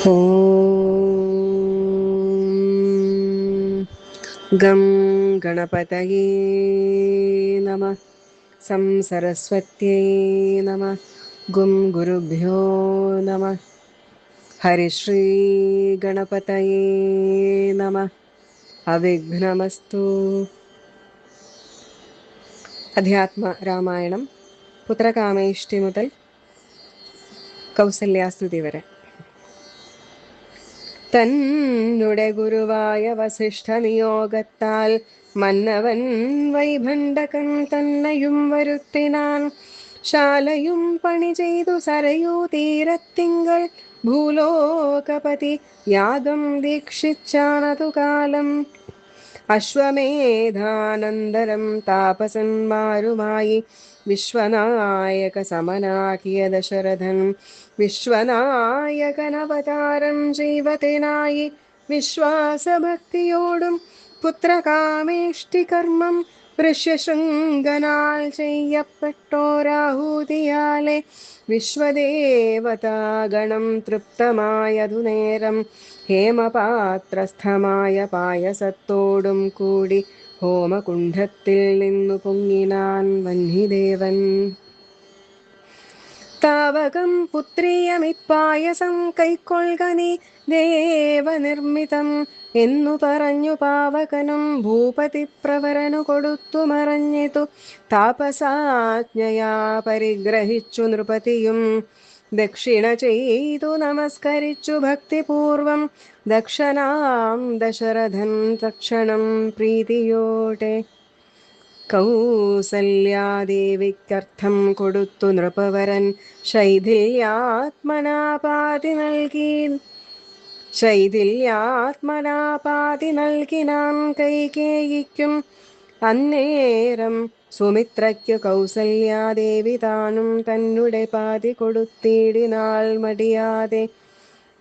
ഓം gum ഗണപതയേ നമഃ. Some സരസ്വത്യൈ നമഃ. ഗും ഗുരുഭ്യോ നമഃ. ഹരിശ്രീ ഗണപതയേ നമഃ. അവിഘ്നമസ്തു. അധ്യാത്മ രാമായണം പുത്രകാമേഷ്ടി മുതൽ കൗസല്യാസ്തുതി വരെ. തന്നുടെ ഗുരുവായ വസിഷ്ഠ നിയോഗത്താൽ മന്നവൻ വൈഭണ്ഡകൻ തന്നെയും വരുത്തിനാൻ. ശാലയും പണി ചെയ്തു സരയൂ തീരത്തിങ്കൾ ഭൂലോകപതി യാഗം ദീക്ഷിച്ചാനതു കാലം. അശ്വമേധാനന്തരം താപസന്മാരുമായി വിശ്വനായക സമനാക്കിയ ദശരഥൻ വിശ്വനായകനവതാരം ചെയ്വതിനായി വിശ്വാസഭക്തിയോടും പുത്രകാമേഷ്ടി കർമ്മം ഋഷ്യശൃംഗനാൽ ചെയ്യപ്പെട്ടോരാഹൂതിയാലെ വിശ്വദേവതാഗണം തൃപ്തമായതു നേരം ഹേമപാത്രസ്ഥമായ പായസത്തോടും കൂടി ഹോമകുണ്ഠത്തിൽ നിന്നു പൊങ്ങിനാൻ വഹ്നിദേവൻ. താവകം പുത്രിയമിപ്പായസം കൈക്കൊള്ളുക നീ ദേവനിർമ്മിതം എന്നു പറഞ്ഞു പാവകനും ഭൂപതി പ്രവരനു കൊടുത്തു മറഞ്ഞിതു. താപസാജ്ഞയാ പരിഗ്രഹിച്ചു നൃപതിയും ദക്ഷിണ ചെയ്തു നമസ്കരിച്ചു ഭക്തിപൂർവം. ദക്ഷനാം ദശരഥൻ തക്ഷണം പ്രീതിയോടെ കൗസല്യാദേവിക്കർത്ഥം കൊടുത്തു നൃപവരൻ ശൈഥില്യാത്മനാപാതി നൽകിനാൻ കൈകേയിക്കും. അന്നേരം സുമിത്രയ്ക്കു കൗസല്യാദേവി താനും തന്നുടെ പാതി കൊടുത്തിടിനാൾ മടിയാതെ.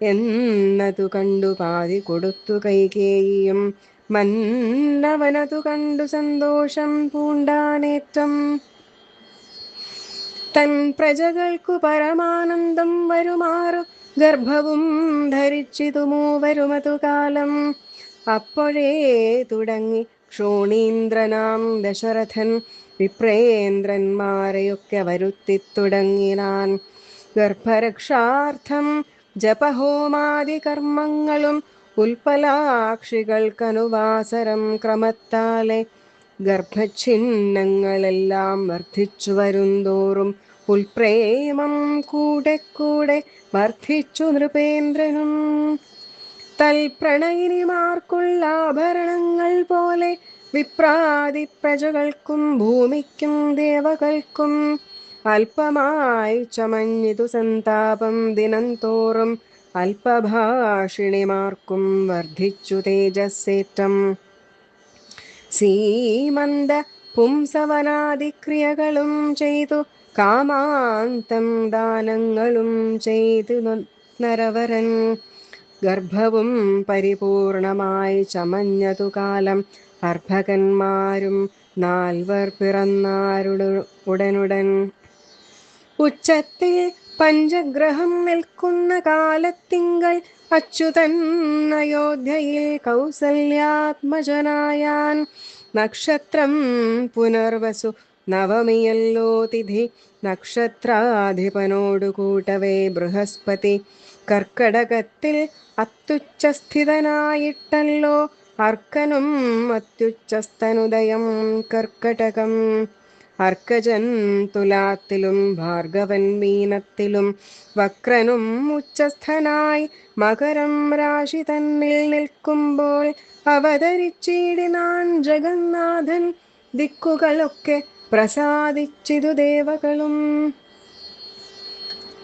എന്നതു കണ്ടു പാതി കൊടുത്തു കൈകേയിയും മന്നവനതു കണ്ടു സന്തോഷം പൂണ്ടാനേറ്റം. തൻ പ്രജകൾക്കു പരമാനന്ദം വരുമാറു ഗർഭവും ധരിച്ചിതു മൂവരുമതു കാലം. അപ്പോഴേ തുടങ്ങി ക്ഷോണീന്ദ്രനാം ദശരഥൻ വിപ്രേന്ദ്രന്മാരെയൊക്കെ വരുത്തിത്തുടങ്ങിനാൻ. ഗർഭരക്ഷാർത്ഥം ജപഹോമാദി കർമ്മങ്ങളും ഉൽപ്പലാക്ഷികൾക്കനുവാസരം ക്രമത്താലെ. ഗർഭഛിന്നങ്ങളെല്ലാം വർദ്ധിച്ചു വരുന്തോറും ഉൽപ്രേമം കൂടെ കൂടെ വർദ്ധിച്ചു നൃപേന്ദ്രനും. തൽപ്രണയിനിമാർക്കുള്ള ആഭരണങ്ങൾ പോലെ വിപ്രാതി പ്രജകൾക്കും ഭൂമിക്കും ദേവകൾക്കും അല്പമായി ചമഞ്ഞിതു സന്താപം ദിനം തോറും. അല്പഭാഷിണിമാർക്കും വർദ്ധിച്ചു തേജസ്സേറ്റം. സീമന്ത പുംസവനാദിക്രിയകളും ചെയ്തു കാമാന്തം ദാനങ്ങളും ചെയ്തു നരവരൻ. ഗർഭവും പരിപൂർണമായി ചമഞ്ഞതു കാലം. അർഭകന്മാരും 4 പിറന്നാരുടനുടൻ. ഉച്ചത്തിൽ പഞ്ചഗ്രഹം നിൽക്കുന്ന കാലത്തിങ്കൾ അച്യുതൻ അയോധ്യയിൽ കൗസല്യാത്മജനായാൻ. നക്ഷത്രം പുനർവസു നവമിയല്ലോ തിഥി. നക്ഷത്രാധിപനോടു കൂട്ടവേ ബൃഹസ്പതി. കർക്കടകത്തിൽ അത്യുച്ചസ്ഥിതനായിട്ടല്ലോ അർക്കനും അത്യുച്ചസ്ഥനുദയം കർക്കടകം. അർക്കജൻ തുലാത്തിലും ഭാർഗവൻ മീനത്തിലും വക്രനും ഉച്ചസ്ഥനായി മകരം രാശി തന്നിൽ നിൽക്കുമ്പോൾ അവതരിച്ചിടിനാൻ ജഗന്നാഥൻ. ദിക്കുകളൊക്കെ പ്രസാദിച്ചിതു ദേവകളും.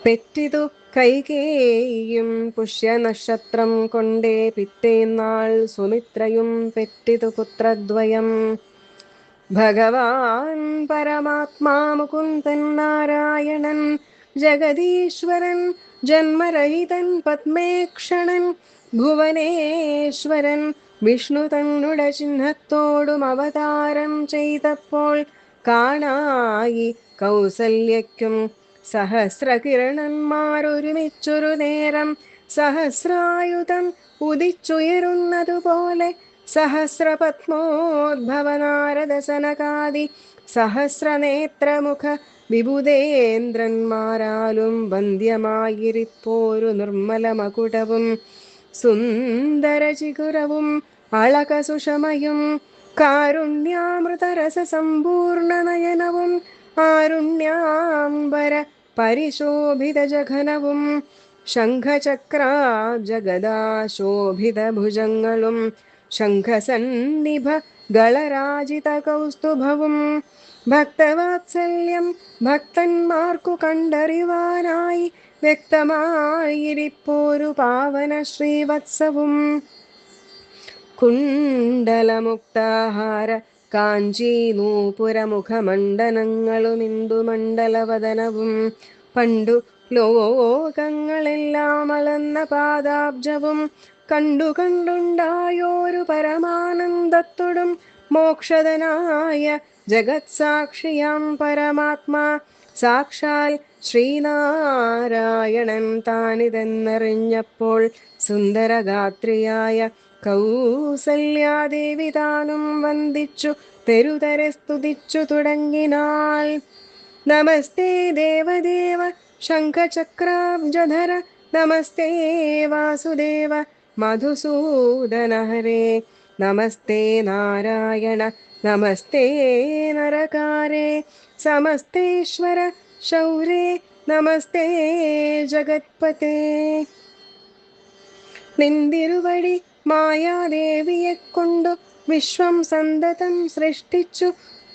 പെറ്റിതു കൈകേയിയും പുഷ്യനക്ഷത്രം കൊണ്ടേ പിറ്റേന്നാൾ സുമിത്രയും പെറ്റിതു പുത്രദ്വയം. ഭഗവാൻ പരമാത്മാ മുകുന്ദൻ നാരായണൻ ജഗദീശ്വരൻ ജന്മരഹിതൻ പത്മേക്ഷണൻ ഭുവനേശ്വരൻ വിഷ്ണു തന്നുടെ ചിഹ്നത്തോടും അവതാരം ചെയ്തപ്പോൾ കാണായി കൗസല്യയ്ക്കും സഹസ്രകിരണന്മാരൊരുമിച്ചൊരു നേരം സഹസ്രായുധം ഉദിച്ചുയരുന്നതുപോലെ സഹസ്രപത്മോദ്ഭവ നാരദ സനകാദി സഹസ്രനേത്രമുഖ വിബുധേന്ദ്രന്മാരാലും വന്ധ്യമായിരിപ്പോരു നിർമ്മല മകുടവും സുന്ദരചികുരവും അളകസുഷമയും കാരുണ്യാമൃതരസ സമ്പൂർണ നയനവും ആരുണ്യാംബര പരിശോഭിത ജഘനവും ശംഖചക്രാബ്ജഗദാശോഭിത ഭുജങ്ങളും ശംഖസന്നിഭ ഗളരാജിത കൗസ്തുഭവും ഭക്തവാത്സല്യം ഭക്തന്മാർക്കു കണ്ടറിവാനായി വ്യക്തമായിരിപ്പോരു പാവന ശ്രീവത്സവും കുണ്ടലമുക്താഹാര കാഞ്ചീ നൂപുരമുഖമണ്ഡലങ്ങളും ഇന്ദുമണ്ഡലവദനവും പണ്ടു ലോകങ്ങളെല്ലാം അളന്ന പാദാബ്ജവും കണ്ടു കണ്ടുണ്ടായോരു പരമാനന്ദത്തോടും മോക്ഷദനായ ജഗത് സാക്ഷിയാം പരമാത്മാ സാക്ഷാൽ ശ്രീനാരായണൻ താനിതെന്നറിഞ്ഞപ്പോൾ സുന്ദരഗാത്രിയായ കൗസല്യാദേവി താനും വന്ദിച്ചു തെരുതരെ സ്തുതിച്ചു തുടങ്ങിനാൾ. നമസ്തേ ദേവദേവ ശംഖചക്രാബ്ജധര നമസ്തേ വാസുദേവ മധുസൂദന ഹരേ നമസ്തേ നാരായണ നമസ്തേ നരകാരേ സമസ്തേശ്വര ശൗരേ നമസ്തേ ജഗത്പതേ. നിന്തിരുവടി മായാദേവിയെ കൊണ്ടു വിശ്വം സന്തതം സൃഷ്ടിച്ചു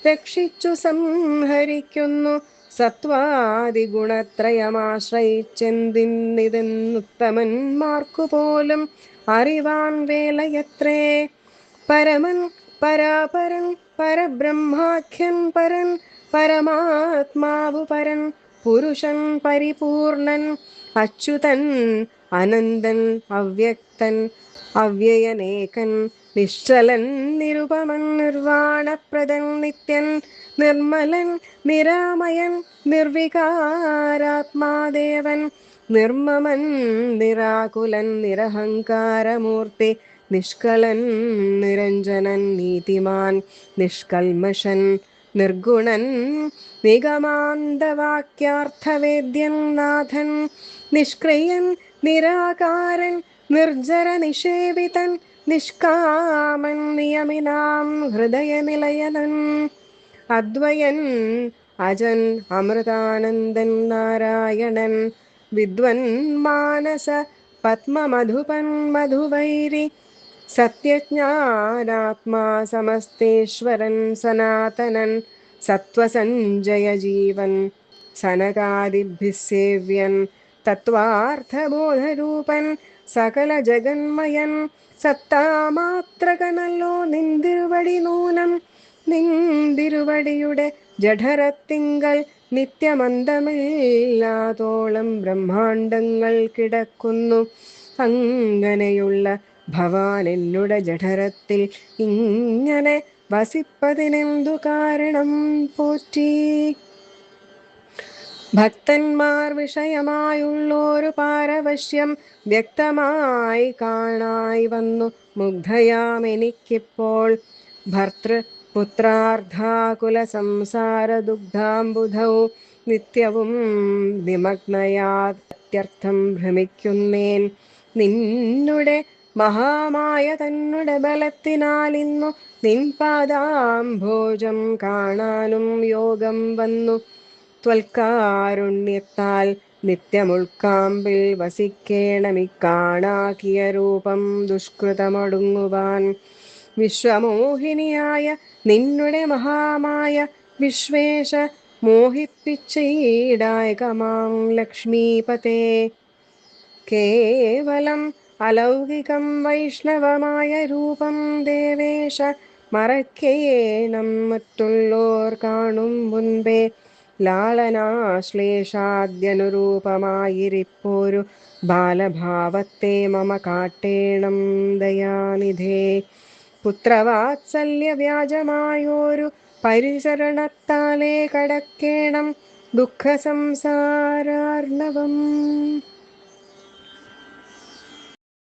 രക്ഷിച്ചു സംഹരിക്കുന്നു സത്വാദിഗുണത്രയമാശ്രയിച്ചെന്തിന്നിതെന്നുത്തമന്മാർക്കു പോലും അറിവാൻ വേലയത്രേ. പരമൻ പരാപരൻ പരബ്രഹ്മാഖ്യൻ പരൻ പരമാത്മാവു പരൻ പുരുഷൻ പരിപൂർണൻ അച്യുതൻ അനന്തൻ അവ്യക്തൻ അവ്യയനേകൻ നിശ്ചലൻ നിരുപമൻ നിർവാണപ്രദൻ നിത്യൻ നിർമ്മലൻ നിരാമയൻ നിർവികാരാത്മാദേവൻ നിർമ്മമൻ നിരാകുലൻ നിരഹങ്കാരമൂർത്തി നിഷ്കളൻ നിരഞ്ജനൻ നീതിമാൻ നിഷ്കൽമഷൻ നിർഗുണൻ നിഗമാന്തവാക്യാർത്ഥവേദ്യൻ നാഥൻ നിഷ്ക്രിയൻ നിരാകാരൻ നിർജര നിഷേവിതൻ നിഷ്കാമൻ നിയമിനാം ഹൃദയനിലയനൻ അദ്വയൻ അജൻ അമൃതാനന്ദൻ നാരായണൻ വിദ്വൻ മാനസ പത്മമധുപൻ മധുവൈരി സത്യജ്ഞാനാത്മാ സമസ്തേശ്വരൻ സനാതനൻ സത്വസഞ്ജയ ജീവൻ സനകാദിഭിസേവ്യൻ തത്വാർത്ഥബോധരൂപൻ സകല ജഗന്മയൻ സത്താമാത്രകനല്ലോ നിന്തിരുവടി നൂനം നിന്തിരുവടിയുടെ ജഠരത്തിങ്കൽ നിത്യമന്തമില്ലാതോളം ബ്രഹ്മാണ്ടങ്ങൾ കിടക്കുന്നു. അങ്ങനെയുള്ള ഭവാൻ എന്നുടെ ജഠരത്തിൽ ഇങ്ങനെ വസിപ്പതിനെന്തു കാരണം പോറ്റി? ഭക്തന്മാർ വിഷയമായുള്ളൊരു പാരവശ്യം വ്യക്തമായി കാണായി വന്നു മുഗ്ധയാം എനിക്കിപ്പോൾ. ഭർതൃ പുത്രാർദ്ധാകുല സംസാര ദുഗ്ധാംബുധൗ നിത്യവും നിമഗ്നയാത്യർത്ഥം ഭ്രമിക്കുന്നേൻ. നിന്നുടെ മഹാമായ തന്നുടെ ബലത്തിനാലിന്നു നിൻ പാദാംഭോജം കാണാനും യോഗം വന്നു. ത്വൽക്കാരുണ്യത്താൽ നിത്യമുൾക്കാമ്പിൽ വസിക്കേണമിക്കാണാക്കിയ രൂപം ദുഷ്കൃതമൊടുങ്ങുവാൻ. വിശ്വമോഹിനിയായ നിന്നുടെ മഹാമായ വിശ്വേശ മോഹിപ്പിച്ചീടായകമാം ലക്ഷ്മീപതേ. കേവലം അലൗകികം വൈഷ്ണവമായ രൂപം ദേവേശ മറക്കേണം മറ്റുള്ളോർ കാണും മുൻപേ. ലാളനാശ്ലേഷാദ്യനുരൂപമായിരിപ്പോരു ബാലഭാവത്തെ മമ കാട്ടേണം ദയാനിധേ. പുത്രവാത്സല്യ വ്യാജമായോരു പരിചരണത്താലേ കടക്കേണം ദുഃഖസംസാരാർണവം